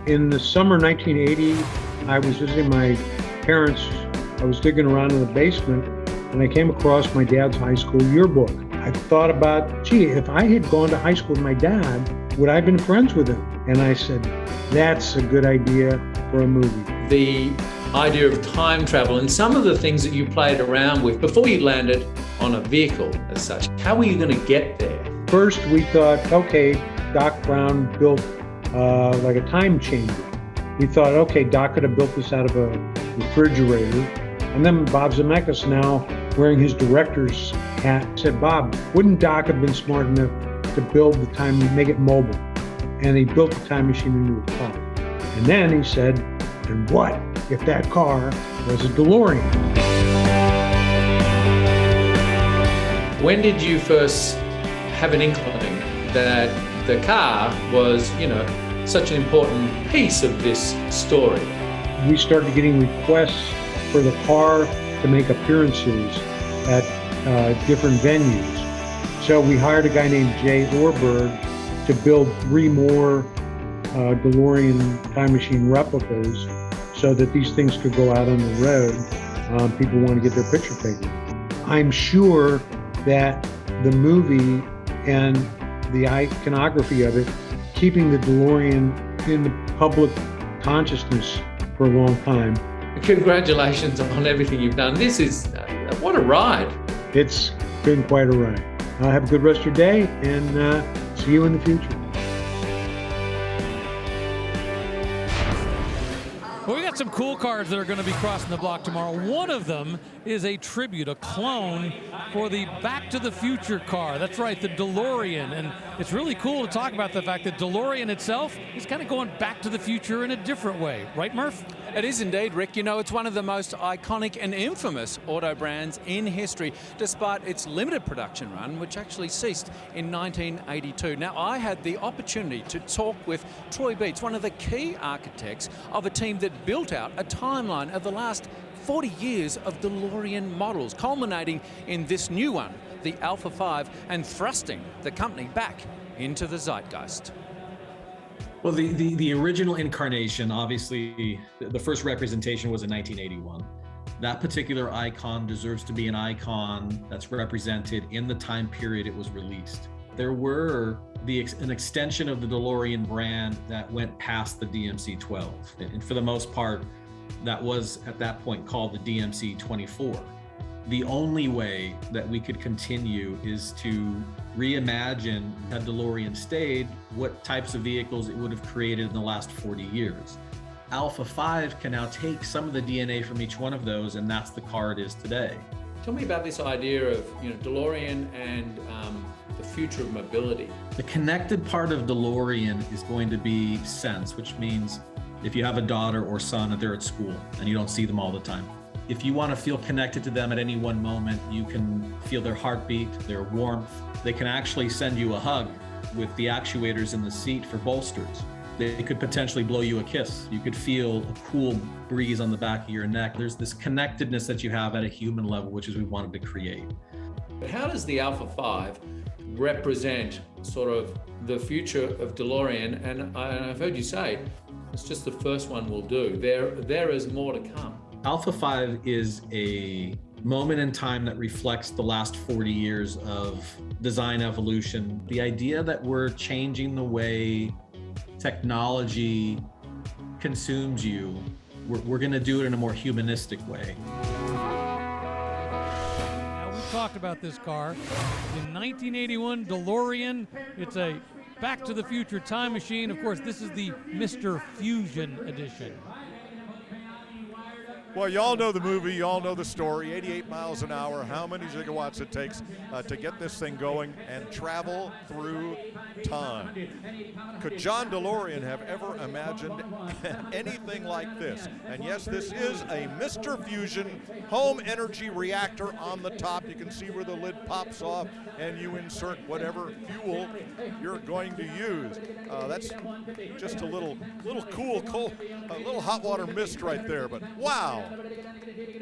In the summer 1980, I was visiting my parents. I was digging around in the basement and I came across my dad's high school yearbook. I thought about, gee, if I had gone to high school with my dad, would I have been friends with him? And I said, that's a good idea for a movie. The idea of time travel and some of the things that you played around with before you landed on a vehicle as such, how were you going to get there? First, we thought, okay, Doc Brown built like a time chamber. We thought, okay, Doc could have built this out of a refrigerator. And then Bob Zemeckis, now wearing his director's hat, said, Bob, wouldn't Doc have been smart enough to build the time, make it mobile? And he built the time machine into a car. And then he said, and what if that car was a DeLorean? When did you first have an inkling that the car was, such an important piece of this story? We started getting requests for the car to make appearances at different venues. So we hired a guy named Jay Orberg to build 3 more DeLorean time machine replicas so that these things could go out on the road. People want to get their picture taken. I'm sure that the movie and the iconography of it, keeping the DeLorean in the public consciousness for a long time. Congratulations on everything you've done. This is, what a ride. It's been quite a ride. Have a good rest of your day and see you in the future. Well, we got some cool cars that are going to be crossing the block tomorrow. One of them is a tribute, a clone for the Back to the Future car. That's right, the DeLorean. And it's really cool to talk about the fact that DeLorean itself is kind of going back to the future in a different way. Right, Murph? It is indeed, Rick. It's one of the most iconic and infamous auto brands in history, despite its limited production run, which actually ceased in 1982. Now, I had the opportunity to talk with Troy Beats, one of the key architects of a team that built out a timeline of the last 40 years of DeLorean models, culminating in this new one, the Alpha 5, and thrusting the company back into the zeitgeist. Well, the original incarnation, obviously, the first representation was in 1981. That particular icon deserves to be an icon that's represented in the time period it was released. There were an extension of the DeLorean brand that went past the DMC-12. And for the most part, that was at that point called the DMC-24. The only way that we could continue is to reimagine, had DeLorean stayed, what types of vehicles it would have created in the last 40 years. Alpha 5 can now take some of the DNA from each one of those, and that's the car it is today. Tell me about this idea of DeLorean and the future of mobility. The connected part of DeLorean is going to be sense, which means if you have a daughter or son that they're at school and you don't see them all the time, if you want to feel connected to them at any one moment, you can feel their heartbeat, their warmth. They can actually send you a hug with the actuators in the seat for bolsters. They could potentially blow you a kiss. You could feel a cool breeze on the back of your neck. There's this connectedness that you have at a human level, which is we wanted to create. How does the Alpha 5 represent sort of the future of DeLorean? And I've heard you say it's just the first one will do. There is more to come. Alpha 5 is a moment in time that reflects the last 40 years of design evolution. The idea that we're changing the way technology consumes you, we're going to do it in a more humanistic way. Now, we talked about this car. In 1981, DeLorean, it's a Back to the Future time machine. Of course, this is the Mr. Fusion edition. Well, you all know the movie, you all know the story, 88 miles an hour, how many gigawatts it takes to get this thing going and travel through time. Could John DeLorean have ever imagined anything like this? And yes, this is a Mr. Fusion home energy reactor on the top. You can see where the lid pops off and you insert whatever fuel you're going to use. That's just a little cool, a little hot water mist right there, but wow. 150,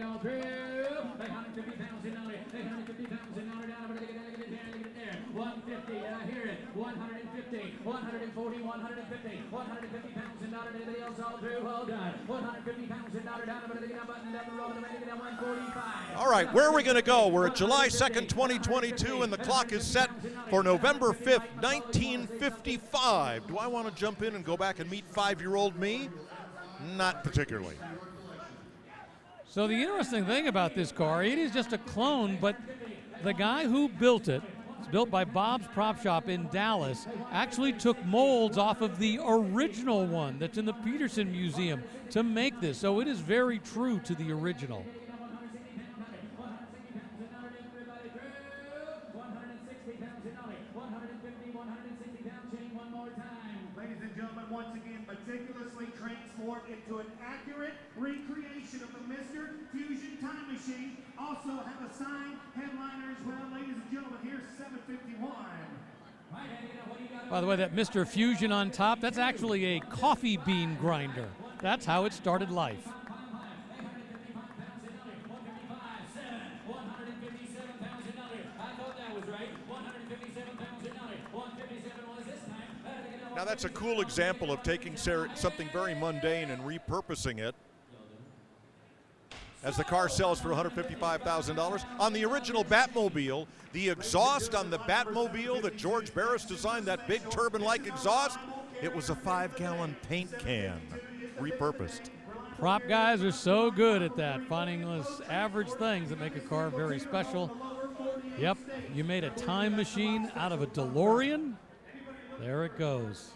and I hear it. 150, 140, 150, 150 pounds. All right, where are we going to go? We're at July 2nd, 2022, and the clock is set for November 5th, 1955. Do I want to jump in and go back and meet 5-year-old me? Not particularly. So the interesting thing about this car, it is just a clone, but the guy who built it, it's built by Bob's Prop Shop in Dallas, actually took molds off of the original one that's in the Peterson Museum to make this. So it is very true to the original. Ladies and gentlemen, once again, meticulously transformed into an accurate recreation of the Mr. Fusion Time Machine. Also have a signed headliner as well. Ladies and gentlemen, here's 751. By the way, that Mr. Fusion on top, that's actually a coffee bean grinder. That's how it started life. Now that's a cool example of taking something very mundane and repurposing it. As the car sells for $155,000. On the original Batmobile, the exhaust on the Batmobile that George Barris designed, that big turbine-like exhaust, it was a 5-gallon paint can, repurposed. Prop guys are so good at that, finding those average things that make a car very special. Yep, you made a time machine out of a DeLorean. There it goes.